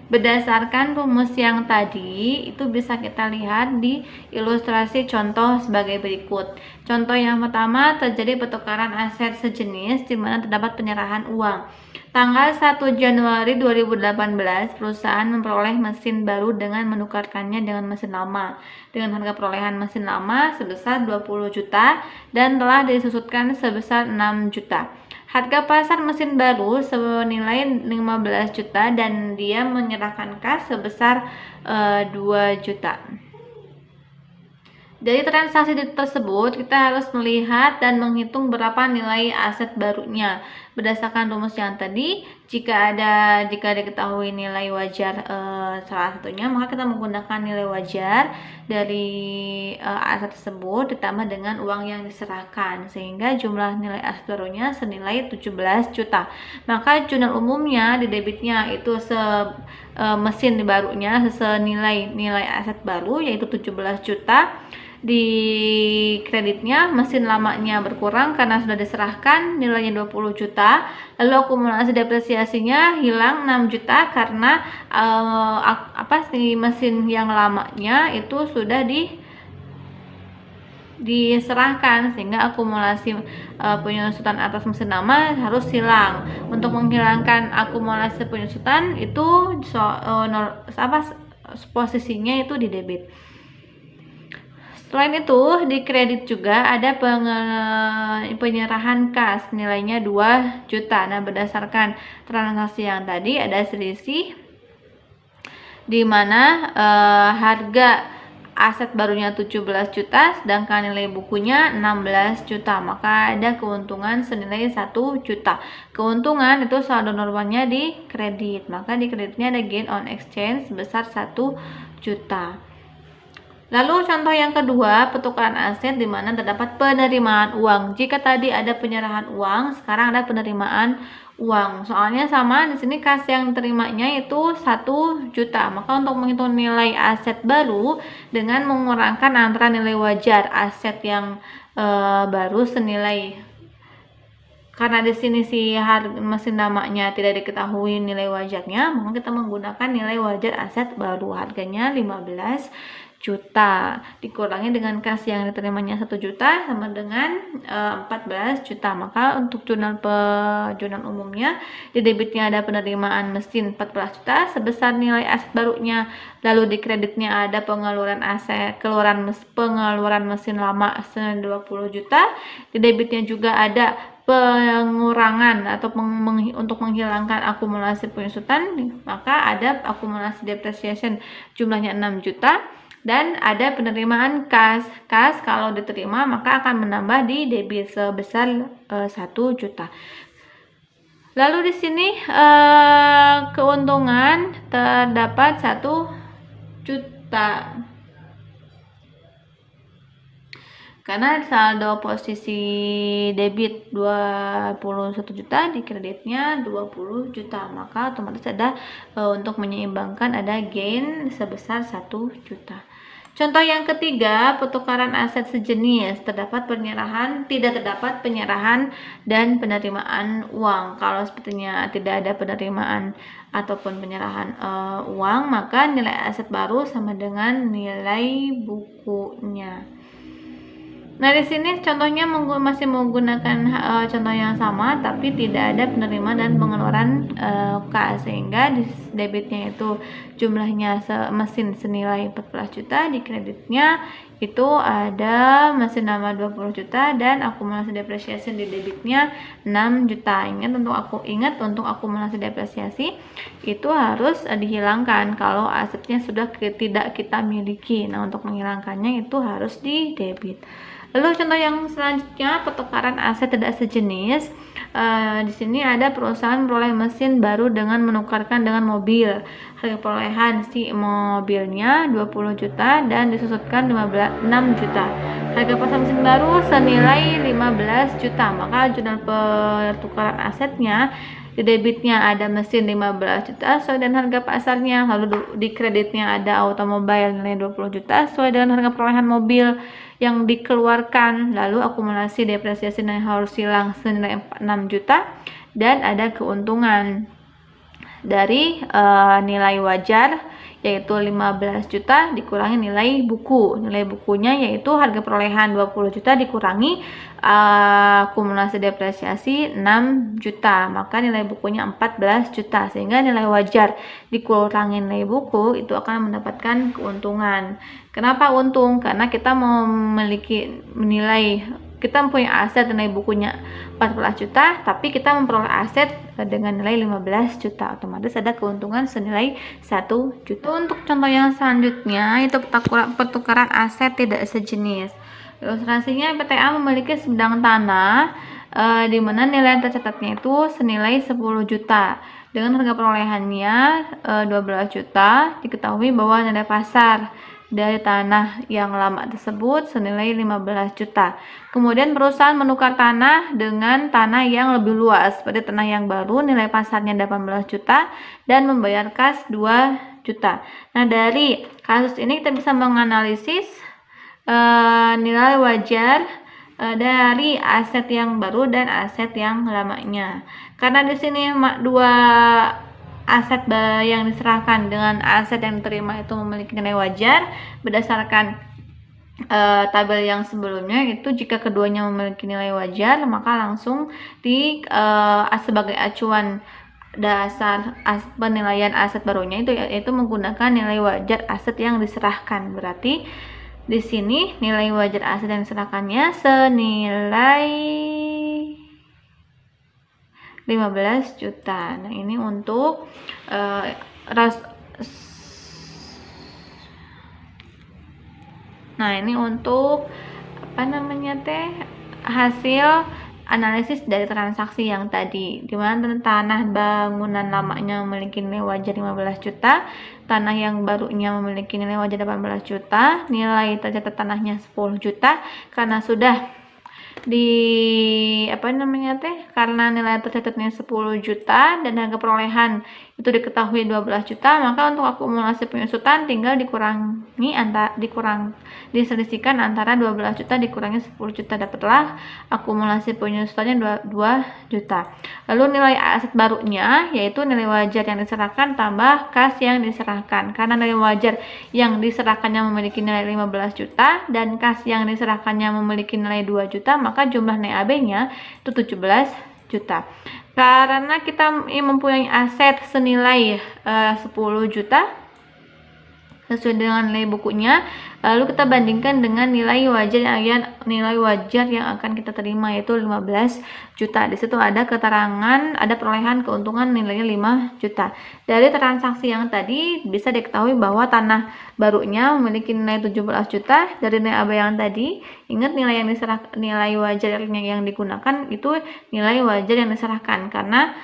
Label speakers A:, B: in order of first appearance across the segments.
A: Berdasarkan rumus yang tadi, itu bisa kita lihat di ilustrasi contoh sebagai berikut. Contoh yang pertama, terjadi pertukaran aset sejenis di mana terdapat penyerahan uang. Tanggal 1 Januari 2018, perusahaan memperoleh mesin baru dengan menukarkannya dengan mesin lama dengan harga perolehan mesin lama sebesar 20 juta dan telah disusutkan sebesar 6 juta. Harga pasar mesin baru senilai 15 juta dan dia menyerahkan kas sebesar 2 juta. Dari transaksi tersebut, kita harus melihat dan menghitung berapa nilai aset barunya. Berdasarkan rumus yang tadi, jika diketahui nilai wajar salah satunya, maka kita menggunakan nilai wajar dari aset tersebut ditambah dengan uang yang diserahkan, sehingga jumlah nilai aset barunya senilai 17 juta. Maka jurnal umumnya di debitnya itu mesin barunya senilai nilai aset baru yaitu 17 juta. Di kreditnya mesin lamanya berkurang karena sudah diserahkan nilainya 20 juta, lalu akumulasi depresiasinya hilang 6 juta karena mesin yang lamanya itu sudah diserahkan, sehingga akumulasi penyusutan atas mesin lama harus hilang. Untuk menghilangkan akumulasi penyusutan itu posisinya itu di debit. Selain itu, di kredit juga ada penyerahan kas nilainya 2 juta. Nah, berdasarkan transaksi yang tadi ada selisih di mana harga aset barunya 17 juta sedangkan nilai bukunya 16 juta. Maka ada keuntungan senilai 1 juta. Keuntungan itu saldo normalnya di kredit. Maka di kreditnya ada gain on exchange sebesar 1 juta. Lalu contoh yang kedua, pertukaran aset di mana terdapat penerimaan uang. Jika tadi ada penyerahan uang, sekarang ada penerimaan uang. Soalnya sama, di sini kas yang terimanya itu 1 juta. Maka untuk menghitung nilai aset baru dengan mengurangkan antara nilai wajar aset yang baru senilai, karena di sini mesin lamanya tidak diketahui nilai wajarnya, maka kita menggunakan nilai wajar aset baru, harganya 15 juta dikurangi dengan kas yang diterimanya 1 juta sama dengan 14 juta. Maka untuk jurnal umumnya di debitnya ada penerimaan mesin 14 juta sebesar nilai aset barunya, lalu di kreditnya ada pengeluaran mesin lama senilai 20 juta. Di debitnya juga ada pengurangan atau untuk menghilangkan akumulasi penyusutan, maka ada akumulasi depreciation jumlahnya 6 juta. Dan ada penerimaan kas kalau diterima maka akan menambah di debit sebesar 1 juta. Lalu di sini keuntungan terdapat 1 juta. Karena saldo posisi debit 21 juta, di kreditnya 20 juta, maka otomatis ada untuk menyeimbangkan ada gain sebesar 1 juta. Contoh yang ketiga, pertukaran aset sejenis, tidak terdapat penyerahan dan penerimaan uang. Kalau sepertinya tidak ada penerimaan ataupun penyerahan uang, maka nilai aset baru sama dengan nilai bukunya. Nah, di sini contohnya masih menggunakan contoh yang sama, tapi tidak ada penerimaan dan pengeluaran kas, sehingga di debitnya itu jumlahnya mesin senilai 14 juta, di kreditnya itu ada mesin lama 20 juta dan akumulasi depresiasi di debitnya 6 juta. Ingat untuk akumulasi depresiasi itu harus dihilangkan kalau asetnya sudah tidak kita miliki. Nah, untuk menghilangkannya itu harus di debit. Lalu contoh yang selanjutnya, pertukaran aset tidak sejenis. Di sini ada perusahaan memperoleh mesin baru dengan menukarkan dengan mobil. Harga perolehan si mobilnya 20 juta dan disusutkan 6 juta. Harga pasar mesin baru senilai 15 juta. Maka jurnal pertukaran asetnya di debitnya ada mesin 15 juta sesuai dengan harga pasarnya, lalu di kreditnya ada automobile nilai 20 juta sesuai dengan harga perolehan mobil yang dikeluarkan, lalu akumulasi depresiasi yang harus hilang senilai 6 juta dan ada keuntungan dari nilai wajar yaitu 15 juta dikurangi nilai buku. Nilai bukunya yaitu harga perolehan 20 juta dikurangi akumulasi depresiasi 6 juta. Maka nilai bukunya 14 juta. Sehingga nilai wajar dikurangi nilai buku itu akan mendapatkan keuntungan. Kenapa untung? Karena kita memiliki kita mempunyai aset nilai bukunya 14 juta, tapi kita memperoleh aset dengan nilai 15 juta. Otomatis ada keuntungan senilai 1 juta. Untuk contoh yang selanjutnya, itu pertukaran aset tidak sejenis. Ilustrasinya, PTA memiliki sebidang tanah di mana nilai tercatatnya itu senilai 10 juta. Dengan harga perolehannya 12 juta, diketahui bahwa nilai pasar dari tanah yang lama tersebut senilai 15 juta. Kemudian perusahaan menukar tanah dengan tanah yang lebih luas. Pada tanah yang baru nilai pasarnya 18 juta dan membayar kas 2 juta. Nah, dari kasus ini kita bisa menganalisis nilai wajar dari aset yang baru dan aset yang lamanya. Karena di sini dua aset yang diserahkan dengan aset yang diterima itu memiliki nilai wajar berdasarkan tabel yang sebelumnya, itu jika keduanya memiliki nilai wajar maka langsung sebagai acuan dasar penilaian aset barunya itu yaitu menggunakan nilai wajar aset yang diserahkan. Berarti di sini nilai wajar aset yang diserahkannya senilai 15 juta. Nah, ini untuk hasil analisis dari transaksi yang tadi, di mana tanah bangunan lamanya memiliki nilai wajar 15 juta, tanah yang barunya memiliki nilai wajar 18 juta, nilai tercatat tanahnya 10 juta. Karena sudah karena nilai tercatatnya 10 juta dan harga perolehan itu diketahui 12 juta, maka untuk akumulasi penyusutan tinggal diselisihkan antara 12 juta dikurangi 10 juta, dapatlah akumulasi penyusutannya 2 juta. Lalu nilai aset barunya yaitu nilai wajar yang diserahkan tambah kas yang diserahkan. Karena nilai wajar yang diserahkannya memiliki nilai 15 juta dan kas yang diserahkannya memiliki nilai 2 juta, maka jumlah NAB-nya itu 17 juta. Karena kita mempunyai aset senilai 10 juta sesuai dengan nilai bukunya, lalu kita bandingkan dengan nilai wajar yang akan kita terima yaitu 15 juta. Di situ ada keterangan, ada perolehan keuntungan nilainya 5 juta. Dari transaksi yang tadi bisa diketahui bahwa tanah barunya memiliki nilai 17 juta. Dari nilai AB yang tadi, ingat nilai wajar yang digunakan itu nilai wajar yang diserahkan karena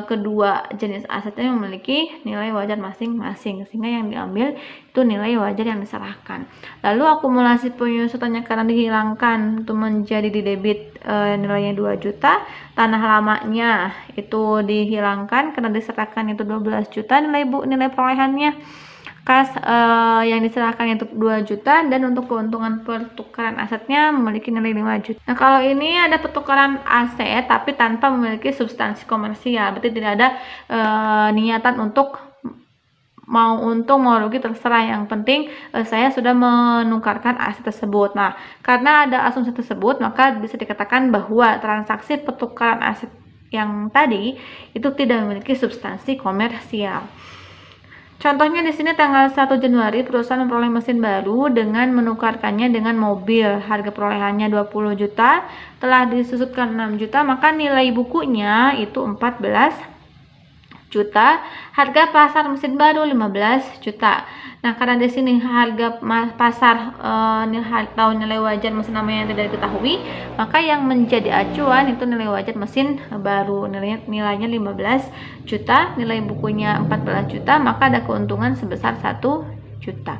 A: kedua jenis asetnya memiliki nilai wajar masing-masing, sehingga yang diambil itu nilai wajar yang diserahkan. Lalu akumulasi penyusutannya karena dihilangkan itu menjadi di debit nilainya 2 juta. Tanah lamanya itu dihilangkan karena diserahkan itu 12 juta nilai perolehannya. Kas yang diserahkan itu 2 juta dan untuk keuntungan pertukaran asetnya memiliki nilai 5 juta. Nah, kalau ini ada pertukaran aset tapi tanpa memiliki substansi komersial, berarti tidak ada niatan untuk mau untung mau rugi terserah, yang penting saya sudah menukarkan aset tersebut. Nah, karena ada asumsi tersebut maka bisa dikatakan bahwa transaksi pertukaran aset yang tadi itu tidak memiliki substansi komersial. Contohnya di sini tanggal 1 Januari perusahaan memperoleh mesin baru dengan menukarkannya dengan mobil. Harga perolehannya 20 juta, telah disusutkan 6 juta, maka nilai bukunya itu 14 juta. Harga pasar mesin baru 15 juta. Nah, karena di sini harga pasar nilai wajar mesin namanya yang tidak diketahui, maka yang menjadi acuan itu nilai wajar mesin baru. Nilainya 15 juta, nilai bukunya 14 juta, maka ada keuntungan sebesar 1 juta.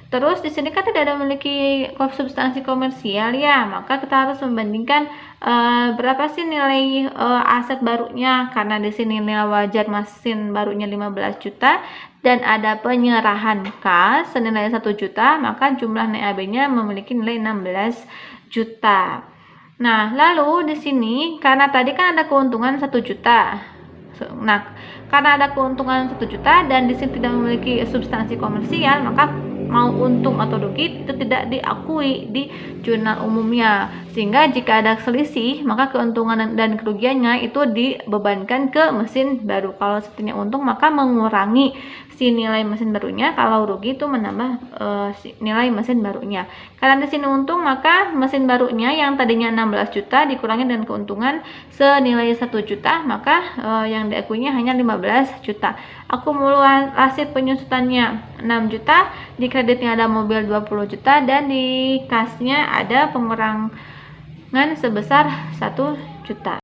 A: Terus di sini kan tidak ada memiliki substansi komersial ya, maka kita harus membandingkan berapa sih nilai aset barunya. Karena di sini nilai wajar mesin barunya 15 juta dan ada penyerahan kas senilai 1 juta, maka jumlah NAB-nya memiliki nilai 16 juta. Nah, lalu di sini karena tadi kan ada keuntungan 1 juta Nah, karena ada keuntungan 1 juta dan di sini tidak memiliki substansi komersial, maka mau untung atau rugi itu tidak diakui di jurnal umumnya. Sehingga jika ada selisih, maka keuntungan dan kerugiannya itu dibebankan ke mesin baru. Kalau sepertinya untung, maka mengurangi si nilai mesin barunya. Kalau rugi itu menambah nilai mesin barunya. Karena di sini untung, maka mesin barunya yang tadinya 16 juta dikurangi dengan keuntungan senilai 1 juta, maka yang diakuinya hanya 15 juta. Akumulasi penyusutannya 6 juta, di kreditnya ada mobil 20 juta, dan di kasnya ada pengurangan sebesar 1 juta.